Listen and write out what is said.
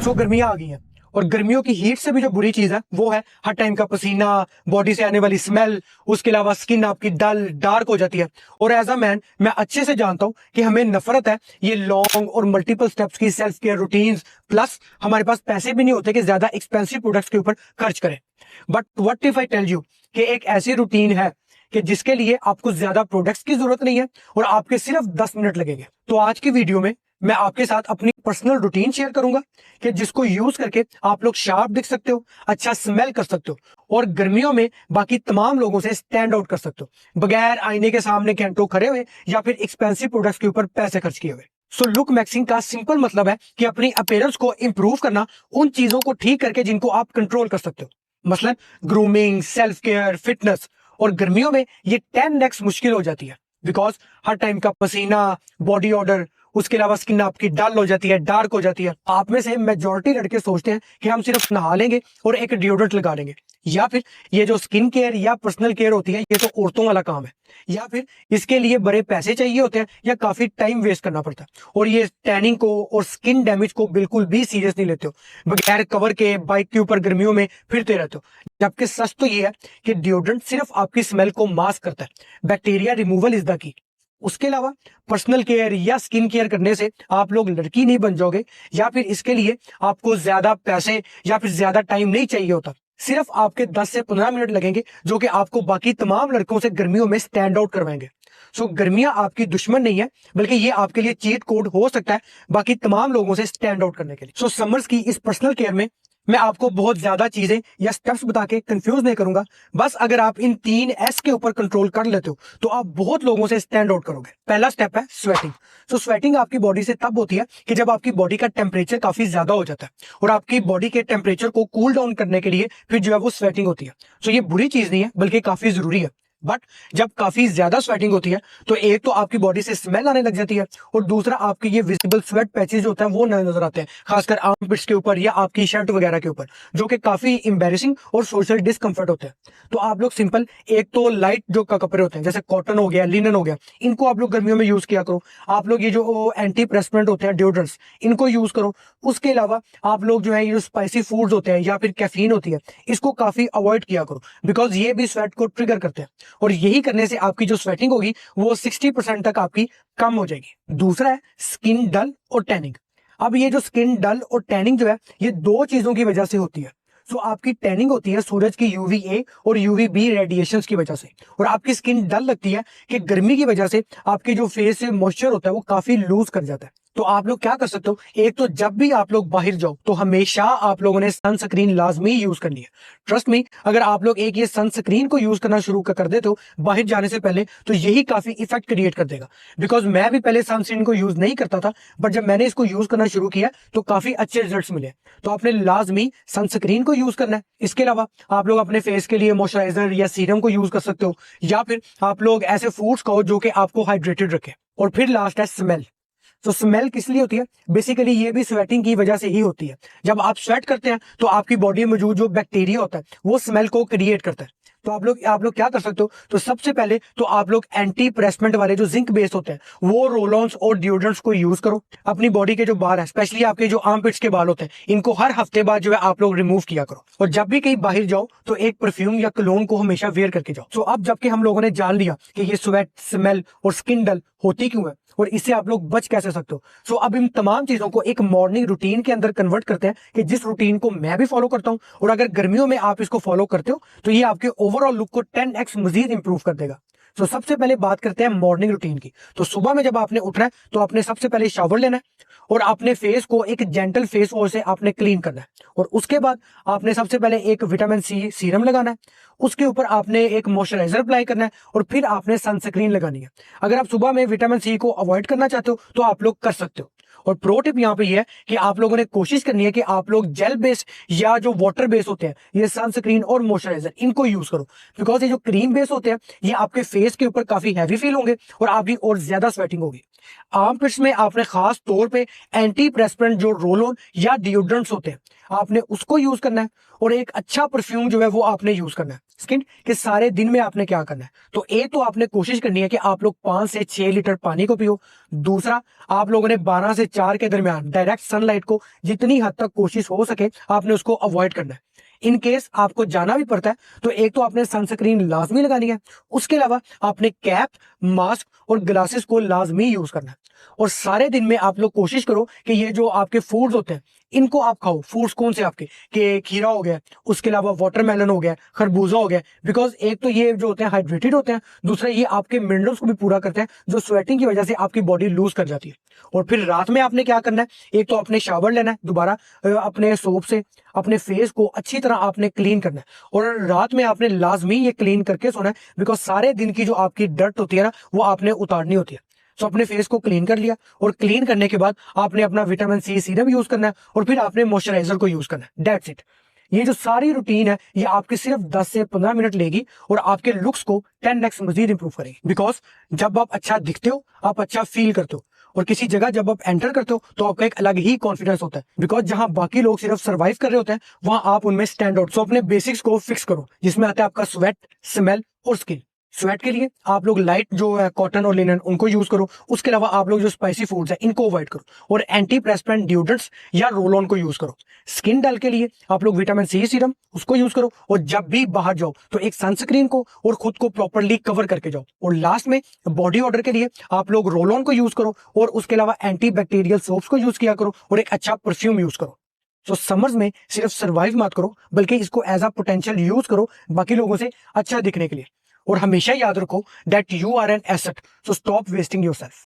सो गर्मियां आ गई हैं और गर्मियों की हीट से भी जो बुरी चीज है वो है हर टाइम का पसीना, बॉडी से आने वाली स्मेल, उसके अलावा स्किन आपकी डल डार्क हो जाती है। और एज अ मैन मैं अच्छे से जानता हूं कि हमें नफरत है ये लॉन्ग और मल्टीपल स्टेप्स की सेल्फ केयर रूटीन्स, प्लस हमारे पास पैसे भी नहीं होते कि ज्यादा एक्सपेंसिव प्रोडक्ट्स के ऊपर खर्च करें। But what if I tell you कि एक ऐसी रूटीन है कि जिसके लिए आपको ज्यादा प्रोडक्ट्स की जरूरत नहीं है और आपके सिर्फ 10 मिनट लगेंगे। तो आज की वीडियो में मैं आपके साथ अपनी पर्सनल रूटीन शेयर करूंगा कि जिसको यूज करके आप लोग शार्प दिख सकते हो, अच्छा स्मेल कर सकते हो और गर्मियों में बाकी तमाम लोगों से स्टैंड आउट कर सकते हो बगैर आईने के सामने घंटों खड़े हुए या फिर एक्सपेंसिव प्रोडक्ट्स के ऊपर पैसे खर्च किए हुए। सो लुक मैक्सिंग का सिंपल मतलब है कि अपनी अपीयरेंस को इंप्रूव करना, उन चीजों को ठीक करके जिनको आप कंट्रोल कर सकते हो, मसलन ग्रूमिंग, सेल्फ केयर, फिटनेस। और गर्मियों में ये 10x मुश्किल हो जाती है बिकॉज हर टाइम का पसीना, बॉडी ऑर्डर, उसके अलावा स्किन आपकी डल हो जाती है, डार्क हो जाती है। आप में से मेजॉरिटी लड़के सोचते हैं कि हम सिर्फ नहा लेंगे और एक डिओड्रेंट लगा लेंगे, या फिर ये जो स्किन केयर या पर्सनल केयर होती है ये तो औरतों वाला काम है, या फिर इसके लिए बड़े पैसे चाहिए होते हैं या काफी टाइम वेस्ट करना पड़ता है। और ये टैनिंग को और स्किन डैमेज को बिल्कुल भी सीरियस नहीं लेते हो, बगैर कवर के बाइक के ऊपर गर्मियों में फिरते रहते हो। जबकि सच तो ये है कि डिओड्रेंट सिर्फ आपकी स्मेल को मास्क करता है, bacteria removal is the key. उसके अलावा पर्सनल केयर या स्किन केयर करने से आप लोग लड़की नहीं बन जाओगे, या फिर इसके लिए आपको ज्यादा पैसे या फिर ज्यादा टाइम नहीं चाहिए होता। सिर्फ आपके 10 से 15 मिनट लगेंगे जो कि आपको बाकी तमाम लड़कों से गर्मियों में स्टैंड आउट करवाएंगे। सो गर्मियां आपकी दुश्मन नहीं है, बल्कि ये आपके लिए चीट कोड हो सकता है बाकी तमाम लोगों से स्टैंड आउट करने के लिए। सो समर्स की इस पर्सनल केयर में मैं आपको बहुत ज्यादा चीजें या स्टेप्स बता के कंफ्यूज नहीं करूंगा। बस अगर आप इन 3S के ऊपर कंट्रोल कर लेते हो तो आप बहुत लोगों से स्टैंड आउट करोगे। पहला स्टेप है स्वेटिंग। तो स्वेटिंग आपकी बॉडी से तब होती है कि जब आपकी बॉडी का टेम्परेचर काफी ज्यादा हो जाता है और आपकी बॉडी के टेम्परेचर को कूल डाउन करने के लिए फिर जो है वो स्वेटिंग होती है। तो ये बुरी चीज नहीं है बल्कि काफी जरूरी है। बट जब काफी ज्यादा स्वेटिंग होती है तो एक तो आपकी बॉडी से स्मेल आने लग जाती है और दूसरा आपके ये विजिबल स्वेट पैचेज होते हैं वो नजर आते हैं, खासकर आर्मपिट्स के ऊपर या आपकी शर्ट वगैरह के ऊपर, जो कि काफी एम्बैरेसिंग और सोशल डिस्कंफर्ट होते हैं। तो आप लोग सिंपल एक तो लाइट जो कपड़े होते हैं जैसे कॉटन हो गया, लिनन हो गया, इनको आप लोग गर्मियों में यूज किया करो। आप लोग ये जो एंटी प्रेस्पिरेंट होते हैं डिओड्रेंट्स, इनको यूज करो। उसके अलावा आप लोग जो है ये जो स्पाइसी फूड्स होते हैं या फिर कैफीन होती है इसको काफी अवॉइड किया करो, बिकॉज ये भी स्वेट को ट्रिगर करते हैं और यही करने से आपकी जो स्वेटिंग होगी वो 60% तक आपकी कम हो जाएगी। दूसरा है स्किन डल और टैनिंग। अब ये जो स्किन डल और टैनिंग जो है ये दो चीजों की वजह से होती है। सो आपकी टैनिंग होती है सूरज की UVA और UVB रेडिएशंस की वजह से, और आपकी स्किन डल लगती है कि गर्मी की वजह से आपके जो फेस से मॉइस्चर होता है वो काफी लूज कर जाता है। तो आप लोग क्या कर सकते हो, एक तो जब भी आप लोग बाहर जाओ तो हमेशा आप लोगों ने सनस्क्रीन लाजमी यूज करनी है। ट्रस्ट मी, अगर आप लोग एक ये सनस्क्रीन को यूज करना शुरू कर देते हो बाहर जाने से पहले तो यही काफी इफेक्ट क्रिएट कर देगा। बिकॉज मैं भी पहले सनस्क्रीन को यूज नहीं करता था, बट जब मैंने इसको यूज करना शुरू किया तो काफी अच्छे रिजल्ट्स मिले। तो आपने लाजमी सनस्क्रीन को यूज करना है। इसके अलावा आप लोग अपने फेस के लिए मॉइस्चराइजर या सीरम को यूज कर सकते हो, या फिर आप लोग ऐसे फूड्स खाओ जो कि आपको हाइड्रेटेड रखे। और फिर लास्ट है स्मेल। तो स्मेल किस लिए होती है, बेसिकली ये भी स्वेटिंग की वजह से ही होती है। जब आप स्वेट करते हैं तो आपकी बॉडी में मौजूद जो बैक्टीरिया होता है वो स्मेल को क्रिएट करता है। तो आप लोग क्या कर सकते हो, तो सबसे पहले तो आप लोग एंटी प्रेसमेंट वाले जो जिंक बेस्ड होते हैं वो रोल ऑन्स और डिओड्रेंट्स को यूज करो। अपनी बॉडी के जो बाल है, स्पेशली आपके जो आर्मपिट्स के बाल होते हैं, इनको हर हफ्ते बाद जो है आप लोग रिमूव किया करो। और जब भी कहीं बाहर जाओ तो एक परफ्यूम या कलोन को हमेशा वेयर करके जाओ। तो अब जबकि हम लोगों ने जान लिया कि ये स्वेट, स्मेल और स्किन डल होती क्यों है और इससे आप लोग बच कैसे सकते हो, सो अब इन तमाम चीजों को एक मॉर्निंग रूटीन के अंदर कन्वर्ट करते हैं कि जिस रूटीन को मैं भी फॉलो करता हूं, और अगर गर्मियों में आप इसको फॉलो करते हो तो ये आपके ओवरऑल लुक को 10x मजीद इंप्रूव कर देगा। तो सबसे पहले बात करते हैं मॉर्निंग रूटीन की। तो सुबह में जब आपने उठना है तो आपने सबसे पहले शावर लेना है और अपने फेस को एक जेंटल फेस वॉश से आपने क्लीन करना है। और उसके बाद आपने सबसे पहले एक विटामिन C सीरम लगाना है, उसके ऊपर आपने एक मॉइस्चराइजर अप्लाई करना है और फिर आपने सनस्क्रीन लगानी है। अगर आप सुबह में विटामिन C को अवॉइड करना चाहते हो तो आप लोग कर सकते हो। और प्रो टिप यहाँ पे ये है कि आप लोगों ने कोशिश करनी है कि आप लोग जेल बेस्ड या जो वाटर बेस होते हैं ये सनस्क्रीन और मॉइस्चराइजर इनको यूज करो, बिकॉज ये जो क्रीम बेस होते हैं ये आपके फेस के ऊपर काफी हैवी फील होंगे और आपकी और ज्यादा स्वेटिंग होगी। आर्मपिट्स में आपने खास तौर पे एंटी प्रेस्पिरेंट जो रोल ऑन या डिओड्रेंट्स होते हैं आपने उसको यूज करना है और एक अच्छा परफ्यूम जो है वो आपने यूज करना है। सेकंड कि सारे दिन में आपने क्या करना है। तो एक तो आपने कोशिश करनी है कि आप लोग 5 से 6 लीटर पानी को पियो। दूसरा, आप लोगों ने 12 से 4 के दरमियान डायरेक्ट सनलाइट को जितनी हद तक कोशिश हो सके आपने उसको अवॉइड करना है। इन केस आपको जाना भी पड़ता है तो एक तो आपने सनस्क्रीन लाजमी लगानी है, उसके अलावा आपने कैप, मास्क और ग्लासेस को लाजमी यूज करना है। और सारे दिन में आप लोग कोशिश करो कि ये जो आपके फूड्स होते हैं इनको आप खाओ। फूड्स कौन से आपके, कि खीरा हो गया, उसके अलावा वाटरमेलन हो गया, खरबूजा हो गया, बिकॉज एक तो ये जो होते हैं हाइड्रेटेड होते हैं, दूसरा ये आपके मिनरल्स को भी पूरा करते हैं जो स्वेटिंग की वजह से आपकी बॉडी लूज कर जाती है। और फिर रात में आपने क्या करना है, एक तो आपने शावर लेना है दोबारा अपने सोप से, अपने फेस को अच्छी तरह आपने क्लीन करना है और रात में आपने लाजमी ये क्लीन करके सोना है, बिकॉज सारे दिन की जो आपकी डर्ट होती है ना वो आपने उतारनी होती है। तो अपने फेस को क्लीन कर लिया और क्लीन करने के बाद आपने अपना विटामिन सी सीरम यूज करना है और फिर आपने मॉइस्चराइजर को यूज करना है। That's it. ये जो सारी रूटीन है ये आपके सिर्फ 10 से 15 मिनट लेगी और आपके लुक्स को 10x मजीद इंप्रूव करेगी। बिकॉज जब आप अच्छा दिखते हो, आप अच्छा फील करते हो और किसी जगह जब आप एंटर करते हो तो आपका एक अलग ही कॉन्फिडेंस होता है। बिकॉज जहां बाकी लोग सिर्फ सर्वाइव कर रहे होते हैं वहां आप उनमें स्टैंड आउट। सो अपने बेसिक्स को फिक्स करो जिसमें आता है आपका स्वेट, स्मेल और स्किन। स्वेट के लिए आप लोग लाइट जो है कॉटन और लिनन उनको यूज करो। उसके अलावा आप लोग जो स्पाइसी फूड्स है इनको अवॉइड करो और एंटी प्रेस्पेंट डिओड्रेंट्स या रोल ऑन को यूज करो। स्किन डल के लिए आप लोग विटामिन सी सीरम उसको यूज करो और जब भी बाहर जाओ तो एक सनस्क्रीन को और खुद को प्रॉपरली कवर करके जाओ। और लास्ट में बॉडी ऑर्डर के लिए आप लोग रोल ऑन को यूज करो और उसके अलावा एंटी बैक्टीरियल सोप्स को यूज किया करो और एक अच्छा परफ्यूम यूज करो। तो समर्स में सिर्फ सर्वाइव मत करो बल्कि इसको एज अ पोटेंशियल यूज करो बाकी लोगों से अच्छा दिखने के लिए। और हमेशा याद रखो that you are an asset, so stop wasting yourself.